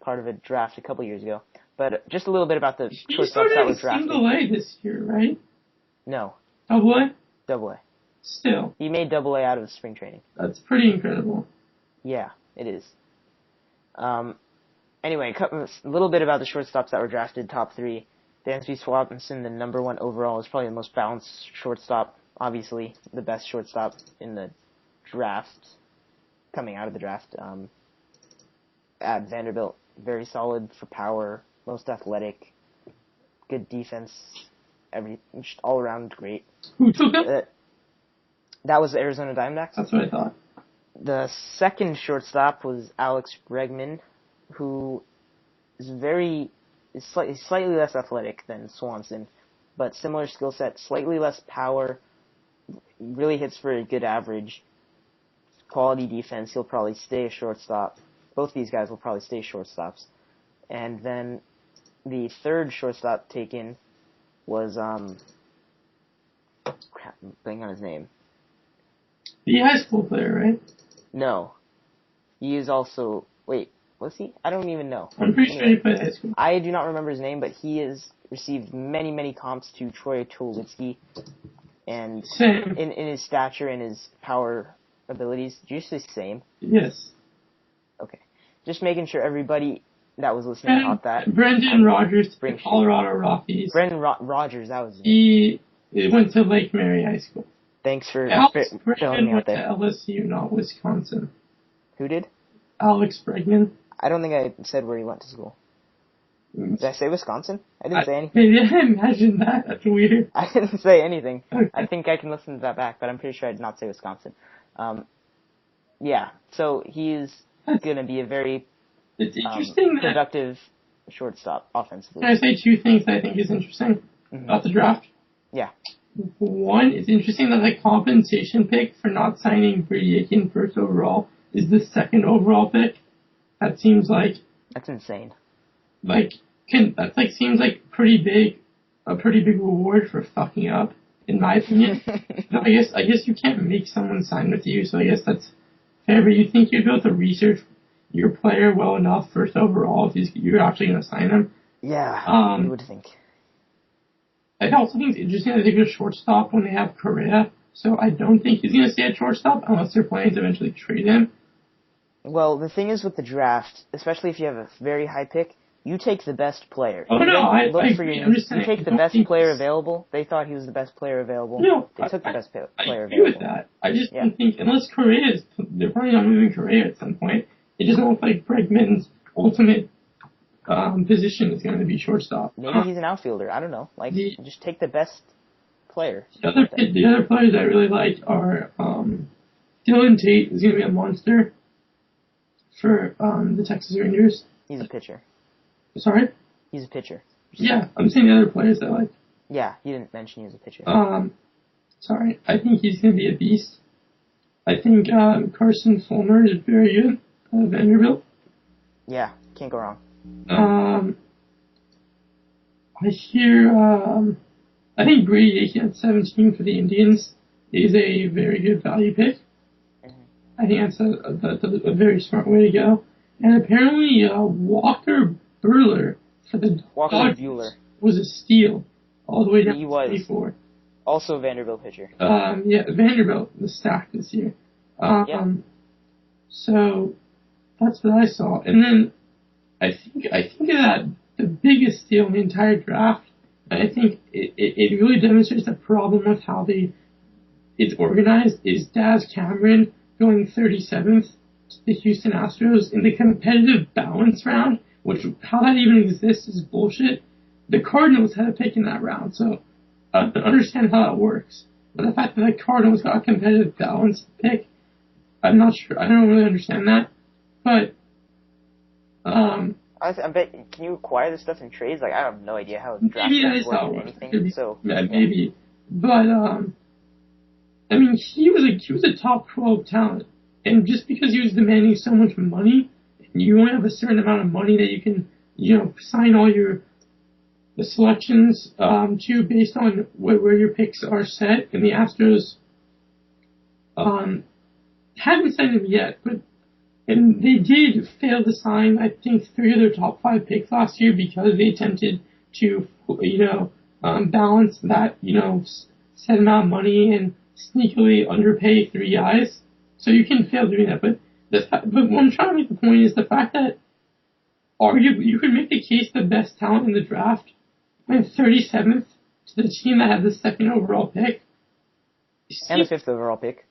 A: part of a draft a couple years ago. But just a little bit about the shortstops that were drafted.
B: Single A this year, right?
A: No.
B: Double A?
A: Double A.
B: Still.
A: He made Double A out of spring training.
B: That's pretty incredible.
A: Yeah, it is. Anyway, a little bit about the shortstops that were drafted top 3. Dansby Swanson, the number 1 overall, is probably the most balanced shortstop. Obviously, the best shortstop in the draft, coming out of the draft. At Vanderbilt, very solid for power, most athletic, good defense, just all around great.
B: Who took him?
A: That was the Arizona Diamondbacks.
B: That's what I thought.
A: The second shortstop was Alex Bregman, who is slightly less athletic than Swanson, but similar skill set, slightly less power, really hits for a good average, quality defense. He'll probably stay a shortstop. Both these guys will probably stay shortstops. And then the third shortstop taken was, I'm blanking on his name.
B: The high school player, right?
A: No. He is also, wait, was he? I don't even know.
B: I'm pretty sure he played high school.
A: I do not remember his name, but he has received many, many comps to Troy Tulowitzki. And in his stature and his power abilities. Did you say same?
B: Yes.
A: Okay. Just making sure everybody that was listening caught that.
B: Brendan Rogers, Colorado Rockies.
A: Brendan Rogers, that was his
B: name. He went to Lake Mary High School.
A: Thanks for
B: filling me out there. Alex Bregman went to LSU, not Wisconsin.
A: Who did?
B: Alex Bregman.
A: I don't think I said where he went to school. Did I say Wisconsin? I didn't say anything.
B: Maybe I imagined that. That's weird.
A: I didn't say anything.
B: Okay.
A: I think I can listen to that back, but I'm pretty sure I did not say Wisconsin. Yeah, so he's going to be a very productive shortstop offensively.
B: Can I say 2 things that I think is interesting about the draft?
A: Yeah.
B: One, it's interesting that the compensation pick for not signing Brady Aiken first overall is the second overall pick. That seems like...
A: That's insane.
B: Seems like a pretty big reward for fucking up, in my opinion. No, I guess you can't make someone sign with you, so I guess that's fair, but you think you'd be able to research your player well enough first overall if you're actually going to sign him.
A: Yeah, you would think.
B: I also think it's interesting that they go shortstop when they have Correa, so I don't think he's going to stay at shortstop unless they're planning to eventually trade him.
A: Well, the thing is with the draft, especially if you have a very high pick, you take the best player.
B: Oh, no, I agree.
A: You take the best player available. They thought he was the best player available.
B: No,
A: they took the best player available.
B: I agree with that. I just don't think, unless Correa is, they're probably not moving Correa at some point. It doesn't look like Bregman's ultimate position is going to be shortstop.
A: Maybe he's an outfielder. I don't know. Just take the best player.
B: The other players I really like are Dylan Tate is going to be a monster for the Texas Rangers.
A: He's a pitcher.
B: Sorry?
A: He's a pitcher.
B: Yeah, I'm saying the other players I like.
A: Yeah, you didn't mention he was a pitcher.
B: Sorry. I think he's going to be a beast. I think Carson Fulmer is very good at Vanderbilt.
A: Yeah, can't go wrong.
B: I think Brady Aiken at 17 for the Indians is a very good value pick. I think that's a very smart way to go. And apparently, Walker Buehler for the Dodgers was a steal all the way down to 24.
A: Also a Vanderbilt pitcher.
B: Yeah, Vanderbilt was stacked this year. So that's what I saw. And then I think that the biggest steal in the entire draft, and I think it really demonstrates the problem with how it's organized, is Daz Cameron going 37th to the Houston Astros in the competitive balance round, which how that even exists is bullshit. The Cardinals had a pick in that round, so I don't understand how that works. But the fact that the Cardinals got a competitive balance pick, I'm not sure. I don't really understand that. But,
A: I bet, can you acquire this stuff in trades? Like, I have no idea how
B: maybe that is
A: work
B: how it
A: in
B: works.
A: anything, so.
B: Yeah, maybe. But, I mean, he was a top 12 talent. And just because he was demanding so much money, and you only have a certain amount of money that you can, sign all the selections, to based on where your picks are set, and the Astros, haven't signed him yet, and they did fail to sign, I think, 3 of their top 5 picks last year because they attempted to, balance that, set amount of money and sneakily underpay 3 guys. So you can fail doing that, but what I'm trying to make the point is the fact that arguably you could make the case the best talent in the draft went 37th to the team that had the 2nd overall pick.
A: And the 5th overall pick.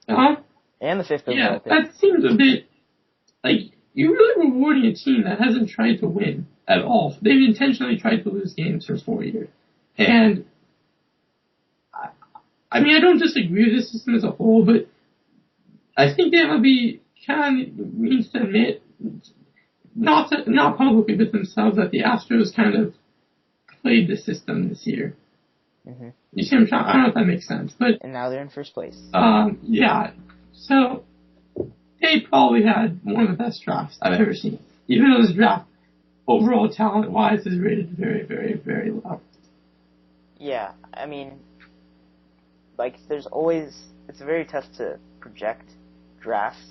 B: Uh-huh.
A: And the 5th overall pick.
B: Yeah, that seems a bit like you're really rewarding a team that hasn't tried to win at all. They've intentionally tried to lose games for 4 years. And I mean, I don't disagree with the system as a whole, but I think the MLB kind of needs to admit, not publicly, but themselves, that the Astros kind of played the system this year.
A: Mm-hmm.
B: You see what I'm trying? I don't know if that makes sense, but
A: and now they're in first place.
B: Yeah. So they probably had one of the best drafts I've ever seen. Even though this draft, overall talent-wise, is rated very, very, very low.
A: Yeah, I mean, like, it's very tough to project drafts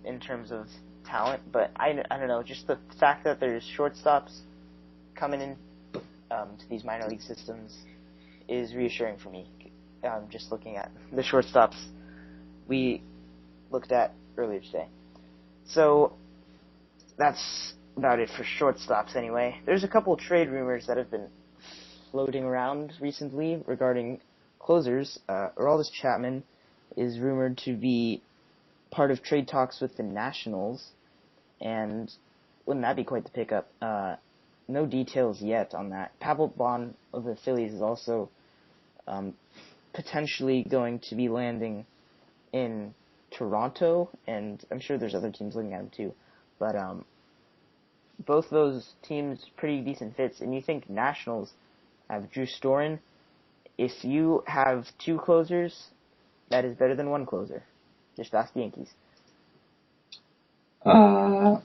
A: in terms of talent, but I don't know, just the fact that there's shortstops coming in to these minor league systems is reassuring for me. Just looking at the shortstops we looked at earlier today. So that's about it for shortstops anyway. There's a couple of trade rumors that have been floating around recently regarding closers. Chapman is rumored to be part of trade talks with the Nationals, and wouldn't that be quite the pickup? No details yet on that. Papelbon of the Phillies is also potentially going to be landing in Toronto, and I'm sure there's other teams looking at him too. But both those teams pretty decent fits, and you think Nationals have Drew Storen. If you have 2 closers, that is better than 1 closer. Just ask the Yankees.
B: I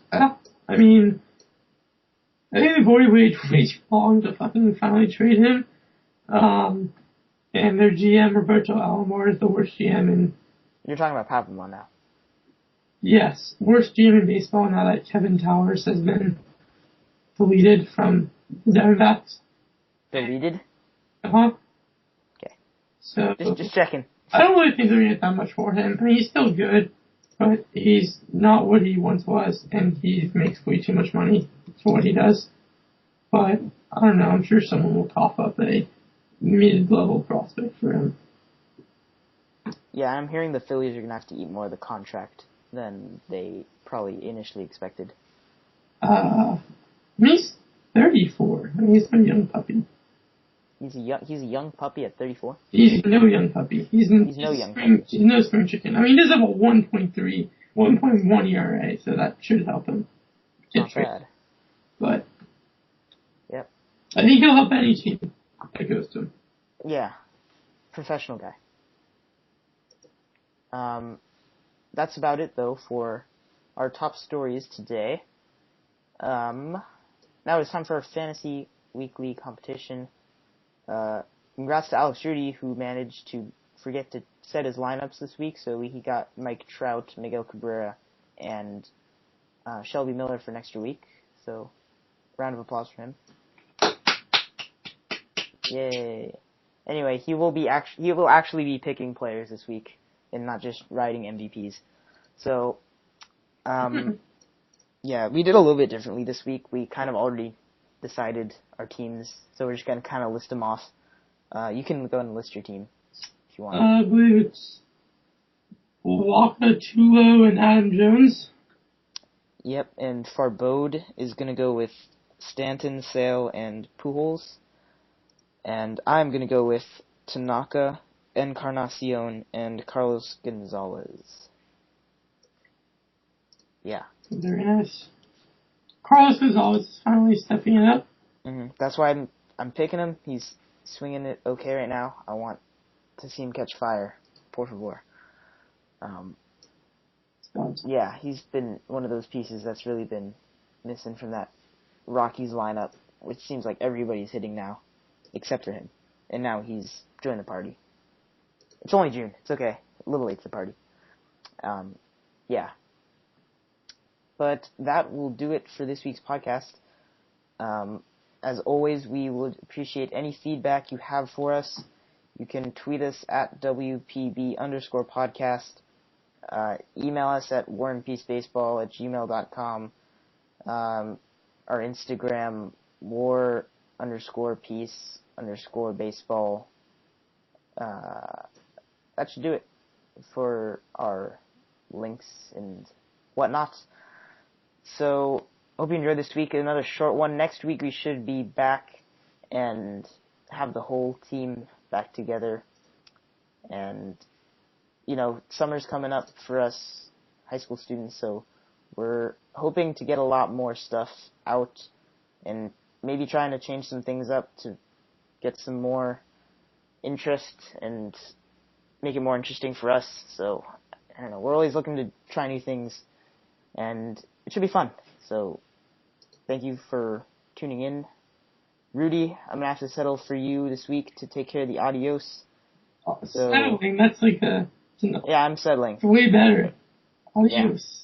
B: mean, I think they've already waited way too long to fucking finally trade him. And their GM, Roberto Alomar, is the worst GM in...
A: You're talking about Papelbon now.
B: Yes, worst GM in baseball now that Kevin Towers has been deleted from the Diamondbacks.
A: Deleted?
B: Uh-huh.
A: Okay.
B: So
A: just checking.
B: I don't really think they're going to get that much for him. I mean, he's still good, but he's not what he once was, and he makes way too much money for what he does. But, I don't know, I'm sure someone will cough up a mid-level prospect for him.
A: Yeah, I'm hearing the Phillies are going to have to eat more of the contract than they probably initially expected.
B: He's 34. I mean, he's a young puppy.
A: He's a young puppy at 34?
B: He's no young puppy. He's no young puppy. He's no spring chicken. I mean, he does have a 1.1 ERA, so that should help him.
A: Not bad.
B: But
A: yep.
B: I think he'll help any team that goes to him.
A: Yeah. Professional guy. That's about it, though, for our top stories today. Now it's time for our fantasy weekly competition. Congrats to Alex Rudy, who managed to forget to set his lineups this week, so he got Mike Trout, Miguel Cabrera, and Shelby Miller for next week. So, round of applause for him. Yay! Anyway, he will actually be picking players this week and not just riding MVPs. So, yeah, we did a little bit differently this week. We kind of already decided our teams, so we're just going to kind of list them off. You can go and list your team if you want.
B: I believe it's Walker, Tulo, and Adam Jones.
A: Yep, and Farbode is going to go with Stanton, Sale, and Pujols. And I'm going to go with Tanaka, Encarnacion, and Carlos Gonzalez. Yeah.
B: Very nice. Carlos Gonzalez is finally stepping it up.
A: That's why I'm picking him. He's swinging it okay right now. I want to see him catch fire. Por favor. Yeah, he's been one of those pieces that's really been missing from that Rockies lineup, which seems like everybody's hitting now, except for him. And now he's joined the party. It's only June. It's okay. A little late to the party. Yeah. But that will do it for this week's podcast. As always, we would appreciate any feedback you have for us. You can tweet us at WPB_podcast. Email us at warandpeacebaseball@gmail.com. Our Instagram, war_peace_baseball. That should do it for our links and whatnot. So, hope you enjoyed this week. Another short one. Next week we should be back and have the whole team back together. And, you know, summer's coming up for us high school students, so we're hoping to get a lot more stuff out and maybe trying to change some things up to get some more interest and make it more interesting for us. So, I don't know, we're always looking to try new things, and it should be fun. So, thank you for tuning in. Rudy, I'm going to have to settle for you this week to take care of the adios.
B: So, settling, that's like a...
A: Yeah, I'm settling.
B: Way better. Adios.
A: Yeah.